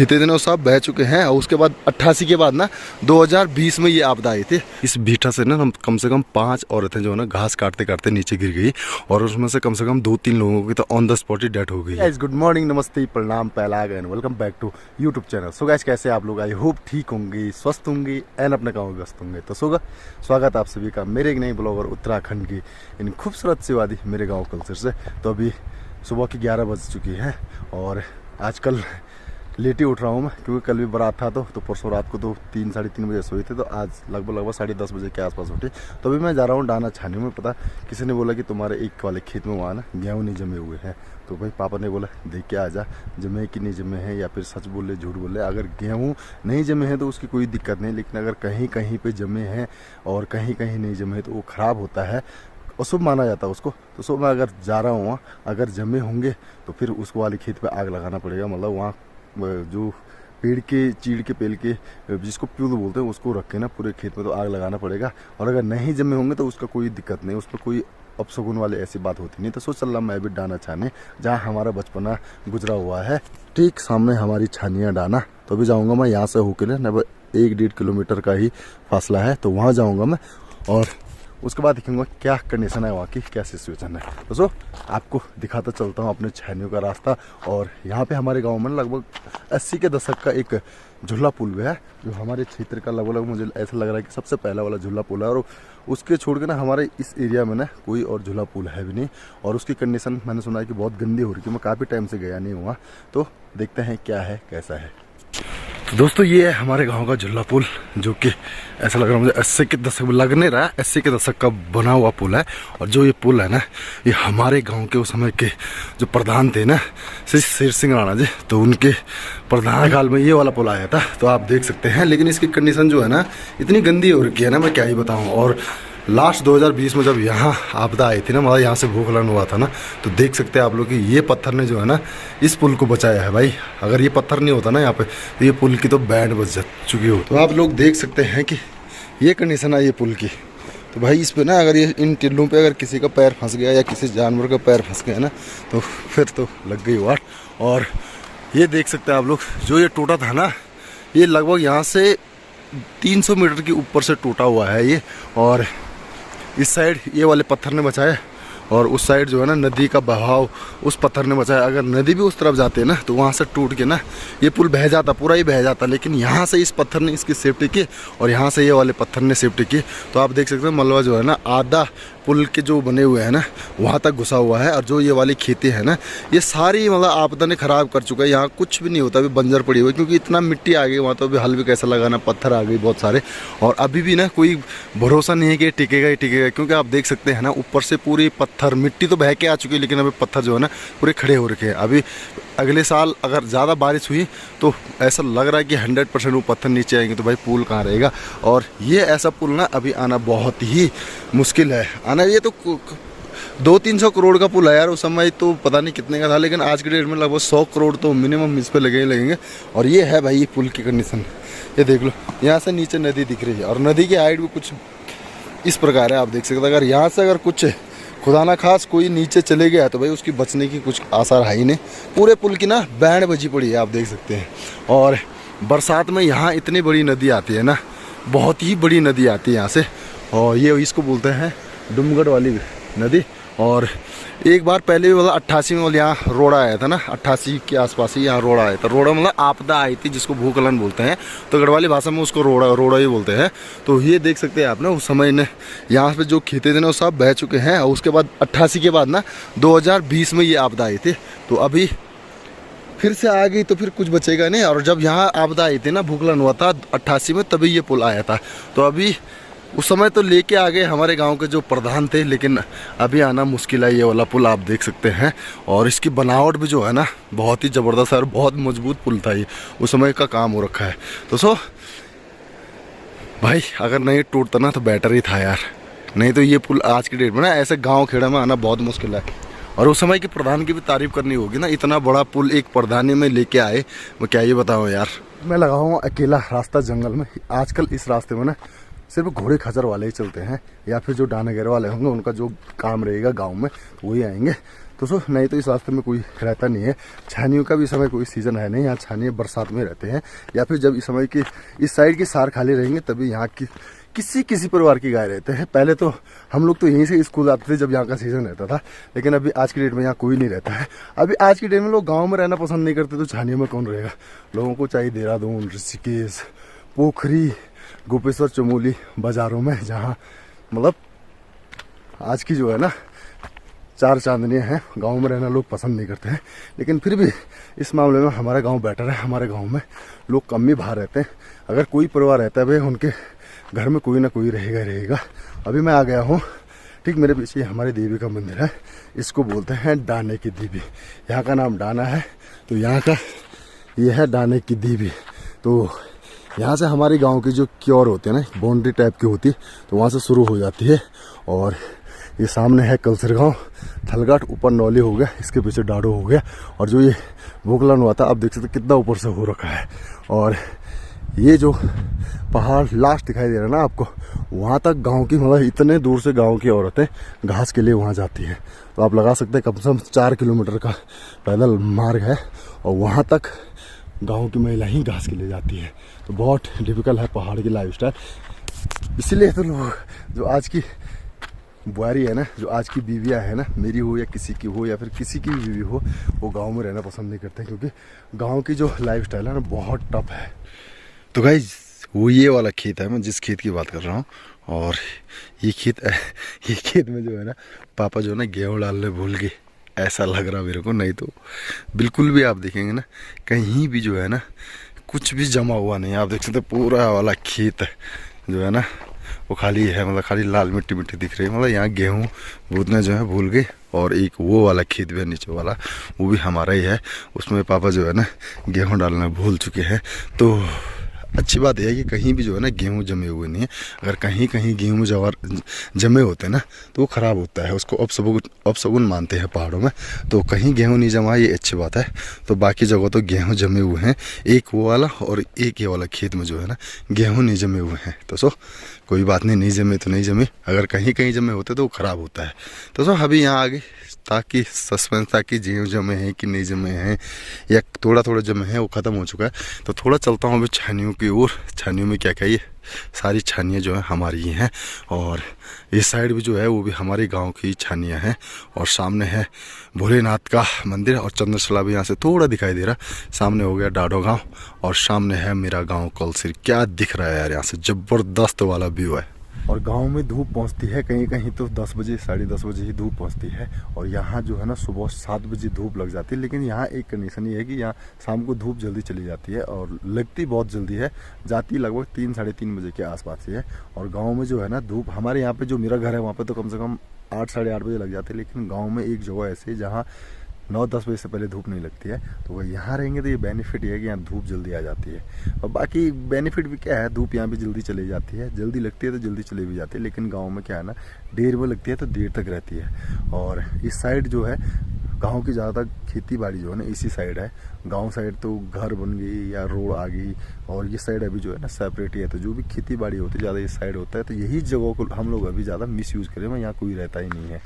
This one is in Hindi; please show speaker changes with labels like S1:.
S1: खेते थे ना वो सब बह चुके हैं। और उसके बाद 88 के बाद ना 2020 में ये आपदा आई थी। इस भीटा से ना हम कम से कम 5 औरतें जो है ना घास काटते काटते नीचे गिर गई और उसमें से कम 2-3 लोगों की तो ऑन द स्पॉट ही डेथ हो गई। गाइस गुड मॉर्निंग, नमस्ते, प्रणाम, पहलाग and welcome back to YouTube channel. So guys कैसे आप लोग, आई होप ठीक होंगे, स्वस्थ होंगे एंड अपने काम में व्यस्त होंगे। तो सो स्वागत आप सभी का मेरे एक नई ब्लॉगर उत्तराखंड की इन खूबसूरत सी वादी मेरे गाँव कल्चर से। तो अभी सुबह की 11 बज चुकी है और आजकल लेट ही उठ रहा हूँ मैं, क्योंकि कल भी बारात था तो परसों रात को तो 3-3:30 बजे सोए थे, तो आज लगभग 10:30 बजे के आसपास उठे। तो अभी मैं जा रहा हूँ दाना छाने में। पता किसी ने बोला कि तुम्हारे एक वाले खेत में वहाँ ना गेहूँ नहीं जमे हुए हैं, तो भाई पापा ने बोला देख के आ जा जमे कि नहीं जमे हैं, या फिर सच बोले झूठ बोले। अगर गेहूँ नहीं जमे हैं तो उसकी कोई दिक्कत नहीं, लेकिन अगर कहीं कहीं पर जमे हैं और कहीं कहीं नहीं जमे हैं तो वो ख़राब होता है और शुभ माना जाता है उसको। तो सो मैं अगर जा रहा हूँ वहाँ, अगर जमे होंगे तो फिर उस वाले खेत पे आग लगाना पड़ेगा। मतलब वहाँ जो पेड़ के चीड़ के पेड़ के जिसको प्यूद बोलते हैं उसको रख के ना पूरे खेत में तो आग लगाना पड़ेगा। और अगर नहीं जमे होंगे तो उसका कोई दिक्कत नहीं, उस पर कोई अपशगुन वाली ऐसी बात होती नहीं। तो सोच चल रहा मैं भी डाना छाने, जहाँ हमारा बचपना गुजरा हुआ है, ठीक सामने हमारी छानियाँ डाना। तो अभी जाऊँगा मैं यहाँ से होके ना 1-1.5 किलोमीटर का ही फासला है, तो वहाँ जाऊँगा मैं और उसके बाद दिखेंगे क्या कंडीशन है वहाँ की, क्या सिचुएशन है। तो सो आपको दिखाता चलता हूँ अपने छानियों का रास्ता। और यहाँ पे हमारे गांव में लगभग 80 के दशक का एक झूला पुल भी है, जो हमारे क्षेत्र का लगभग मुझे ऐसा लग रहा है कि सबसे पहला वाला झूला पुल है। और उसके छोड़ के ना हमारे इस एरिया में ना कोई और झूला पुल है भी नहीं। और उसकी कंडीशन मैंने सुना है कि बहुत गंदी हो रही है। मैं काफ़ी टाइम से गया नहीं हुआ, तो देखते हैं क्या है कैसा है। तो दोस्तों ये है हमारे गांव का झूला पुल, जो कि ऐसा लग रहा है मुझे 80 के दशक में लग नहीं रहा है, 80 के दशक का बना हुआ पुल है। और जो ये पुल है ना, ये हमारे गांव के उस समय के जो प्रधान थे ना, श्री शेर सिंह राणा जी, तो उनके प्रधान काल में ये वाला पुल आया था। तो आप देख सकते हैं, लेकिन इसकी कंडीशन जो है ना इतनी गंदी हो रखी है ना, मैं क्या ही बताऊँ। और लास्ट 2020 में जब यहाँ आपदा आई थी ना, मतलब यहाँ से भूखलन हुआ था ना, तो देख सकते हैं आप लोग कि ये पत्थर ने जो है ना इस पुल को बचाया है। भाई अगर ये पत्थर नहीं होता ना यहाँ पे तो ये पुल की तो बैंड बज चुकी हो। तो आप लोग देख सकते हैं कि ये कंडीशन है ये पुल की। तो भाई इस पे ना अगर ये इन टिल्लों पे अगर किसी का पैर फंस गया या किसी जानवर का पैर फंस गया ना, तो फिर तो लग गई वाट। और ये देख सकते हैं आप लोग, जो ये टूटा था ना, ये लगभग यहाँ से 300 मीटर के ऊपर से टूटा हुआ है ये। और इस साइड ये वाले पत्थर ने बचाया और उस साइड जो है ना नदी का बहाव उस पत्थर ने बचाया। अगर नदी भी उस तरफ जाते ना तो वहाँ से टूट के ना ये पुल बह जाता, पूरा ही बह जाता। लेकिन यहाँ से इस पत्थर ने इसकी सेफ्टी की और यहाँ से ये वाले पत्थर ने सेफ्टी की। तो आप देख सकते हैं मलबा जो है ना आधा पुल के जो बने हुए हैं ना वहाँ तक घुसा हुआ है। और जो ये वाली खेती है ना, ये सारी मतलब आपदा ने ख़राब कर चुका है। यहाँ कुछ भी नहीं होता, अभी बंजर पड़ी हुई, क्योंकि इतना मिट्टी आ गई वहाँ। तो अभी हल भी कैसा लगाना, पत्थर आ गई बहुत सारे। और अभी भी ना कोई भरोसा नहीं है कि टिकेगा ही टिकेगा, क्योंकि आप देख सकते हैं ना ऊपर से पूरी पत्थर, मिट्टी तो बह के आ चुकी है, लेकिन अभी पत्थर जो है ना पूरे खड़े हो रखे हैं। अभी अगले साल अगर ज़्यादा बारिश हुई तो ऐसा लग रहा है कि 100% वो पत्थर नीचे आएंगे, तो भाई पुल कहाँ रहेगा। और ये ऐसा पुल ना अभी आना बहुत ही मुश्किल है आना। ये तो 200-300 करोड़ का पुल है यार, उस समय तो पता नहीं कितने का था, लेकिन आज के डेट में लगभग 100 करोड़ तो मिनिमम इस पर लगेंगे। और ये है भाई ये पुल की कंडीशन, ये देख लो, यहाँ से नीचे नदी दिख रही है और नदी की हाइट भी कुछ इस प्रकार है, आप देख सकते हैं। अगर यहाँ से अगर कुछ खुदा ना खास कोई नीचे चले गया तो भाई उसकी बचने की कुछ आसार है ही नहीं। पूरे पुल की ना बैंड बजी पड़ी है, आप देख सकते हैं। और बरसात में यहाँ इतनी बड़ी नदी आती है ना, बहुत ही बड़ी नदी आती है यहाँ से, और ये इसको बोलते हैं डुमगढ़ वाली नदी। और एक बार पहले भी मतलब 88 में यहाँ रोड़ा आया था ना, 88 के आसपास ही यहाँ रोड़ा आया था। रोड़ा मतलब आपदा आई थी जिसको भूकलन बोलते हैं, तो गढ़वाली भाषा में उसको रोड़ा ही बोलते हैं। तो ये देख सकते हैं आप ना, उस समय ने यहाँ पे जो खेते थे ना वो सब बह चुके हैं। और उसके बाद 88 के बाद ना 2020 में ये आपदा आई थी, तो अभी फिर से आ गई तो फिर कुछ बचेगा नहीं। और जब यहाँ आपदा आई थी ना, भूकलन हुआ था 88 में, तभी ये पुल आया था। तो अभी उस समय तो लेके आ गए हमारे गांव के जो प्रधान थे, लेकिन अभी आना मुश्किल है। ये वाला पुल आप देख सकते हैं, और इसकी बनावट भी जो है ना बहुत ही ज़बरदस्त है और बहुत मजबूत पुल था ये, उस समय का काम हो रखा है। तो सो भाई अगर नहीं टूटता ना तो बेटर ही था यार, नहीं तो ये पुल आज की डेट में ना ऐसे गाँव खेड़ा में आना बहुत मुश्किल है। और उस समय के प्रधान की भी तारीफ करनी होगी ना, इतना बड़ा पुल एक प्रधानी में लेके आए, मैं क्या ही बताऊँ यार। मैं लगा हूँ अकेला रास्ता जंगल में। आजकल इस रास्ते में ना सिर्फ घोड़े खच्चर वाले ही चलते हैं, या फिर जो डानागर वाले होंगे उनका जो काम रहेगा गांव में तो वही आएंगे। तो नहीं तो इस रास्ते में कोई रहता नहीं है। छानियों का भी समय कोई सीज़न है नहीं, यहाँ छानियाँ बरसात में रहते हैं या फिर जब इस समय की इस साइड की सार खाली रहेंगे तभी यहाँ की किसी परिवार की गाय रहते हैं। पहले तो हम लोग तो यहीं से स्कूल आते थे जब यहाँ का सीज़न रहता था, लेकिन अभी आज की डेट में यहाँ कोई नहीं रहता है। अभी आज की डेट में लोग गाँव में रहना पसंद नहीं करते, तो छानियों में कौन रहेगा। लोगों को चाहिए देहरादून, ऋषिकेश, पोखरी, गोपेश्वर, चमोली बाज़ारों में, जहाँ मतलब आज की जो है ना चार चांदनियाँ हैं। गांव में रहना लोग पसंद नहीं करते हैं, लेकिन फिर भी इस मामले में हमारा गांव बेटर है। हमारे गांव में लोग कम ही बाहर रहते हैं। अगर कोई परिवार रहता है भाई उनके घर में कोई ना कोई रहेगा। अभी मैं आ गया हूँ, ठीक मेरे पीछे हमारी देवी का मंदिर है, इसको बोलते हैं डाने की देवी। यहाँ का नाम डाना है, तो यहाँ का ये है डाने की देवी। तो यहाँ से हमारे गांव की जो क्योर होती है ना, बाउंड्री टाइप की होती, तो वहाँ से शुरू हो जाती है। और ये सामने है कलसर गाँव, थलगाट, ऊपर नौली हो गया, इसके पीछे डाडो हो गया। और जो ये भोकलन हुआ था, आप देख सकते कितना ऊपर से हो रखा है। और ये जो पहाड़ लास्ट दिखाई दे रहा है ना आपको, वहाँ तक गांव की मतलब इतने दूर से गांव की औरतें घास के लिए वहाँ जाती हैं। तो आप लगा सकते हैं कम से कम 4 किलोमीटर का पैदल मार्ग है, और वहाँ तक गांव की महिला ही घास के लिए जाती है। तो बहुत डिफिकल्ट है पहाड़ की लाइफस्टाइल। इसीलिए तो लोग जो आज की बुआरी है ना, जो आज की बीवियाँ है ना, मेरी हो या किसी की हो या फिर किसी की भी बीवी हो, वो गांव में रहना पसंद नहीं करते, क्योंकि गांव की जो लाइफस्टाइल है ना बहुत टफ है। तो गाइस वो ये वाला खेत है, मैं जिस खेत की बात कर रहा हूँ। और ये खेत में जो है ना पापा जो है ना गेहूँ डालने भूल गए, ऐसा लग रहा मेरे को। नहीं तो बिल्कुल भी आप देखेंगे ना कहीं भी जो है ना कुछ भी जमा हुआ नहीं। आप देख सकते पूरा वाला खेत जो है ना वो खाली है, मतलब खाली लाल मिट्टी दिख रही है। मतलब यहाँ गेहूँ बूदना जो है भूल गए। और एक वो वाला खेत भी है नीचे वाला, वो भी हमारा ही है, उसमें पापा जो है ना गेहूँ डालना भूल चुके हैं। तो अच्छी बात यह है कि कहीं भी जो है ना गेहूँ जमे हुए नहीं है। अगर कहीं कहीं गेहूँ जवार जमे होते हैं ना तो वो ख़राब होता है, उसको अपशगुन मानते हैं पहाड़ों में। तो कहीं गेहूँ नहीं जमा, ये अच्छी बात है। तो बाकी जगह तो गेहूँ जमे हुए हैं, एक वो वाला और एक ये वाला खेत में जो है ना गेहूँ नहीं जमे हुए हैं। तो कोई बात नहीं, नहीं जमे तो नहीं जमे, अगर कहीं कहीं जमे होते तो वो ख़राब होता है। तो अभी यहाँ आगे ताकि सस्पेंस था कि गेहूँ जमे हैं कि नहीं जमे हैं, या थोड़ा जमे हैं, वो ख़त्म हो चुका है। तो थोड़ा चलता हूँ अभी छानियों की ओर। छानियों में क्या ये सारी छानियाँ जो है हमारी ही हैं, और इस साइड भी जो है वो भी हमारे गांव की छानियाँ हैं। और सामने है भोलेनाथ का मंदिर, और चंद्रशिला भी यहाँ से थोड़ा दिखाई दे रहा। सामने हो गया डाडो गांव, और सामने है मेरा गांव कलसिर। क्या दिख रहा है यार, यहाँ से ज़बरदस्त वाला व्यू है। और गांव में धूप पहुंचती है कहीं कहीं तो 10 बजे 10:30 बजे ही धूप पहुंचती है, और यहाँ जो है ना सुबह 7 बजे धूप लग जाती है। लेकिन यहाँ एक कंडीशन ये है कि यहाँ शाम को धूप जल्दी चली जाती है, और लगती बहुत जल्दी है, जाती लगभग 3 साढ़े 3 बजे के आसपास ही है। और गाँव में जो है ना धूप, हमारे यहाँ पे जो मेरा घर है वहाँ पे तो कम से कम 8 साढ़े 8 बजे लग जाती है। लेकिन गाँव में एक जगह ऐसी है जहाँ 9-10 बजे से पहले धूप नहीं लगती है। तो वह यहाँ रहेंगे तो ये बेनिफिट ये है कि यहाँ धूप जल्दी आ जाती है। और बाकी बेनिफिट भी क्या है, धूप यहाँ भी जल्दी चली जाती है, जल्दी लगती है तो जल्दी चली भी जाती है। लेकिन गांव में क्या है ना, देर में लगती है तो देर तक रहती है। और इस साइड जो है गांव की ज़्यादातर खेती बाड़ी जो है ना इसी साइड है। गांव साइड तो घर बन गई या रोड आ गई, और ये साइड अभी जो है ना सेपरेट ही है। तो जो भी खेती बाड़ी होती है ज़्यादा इस साइड होता है। तो यही जगह को हम लोग अभी ज़्यादा मिस यूज़ करें, यहाँ कोई रहता ही नहीं है।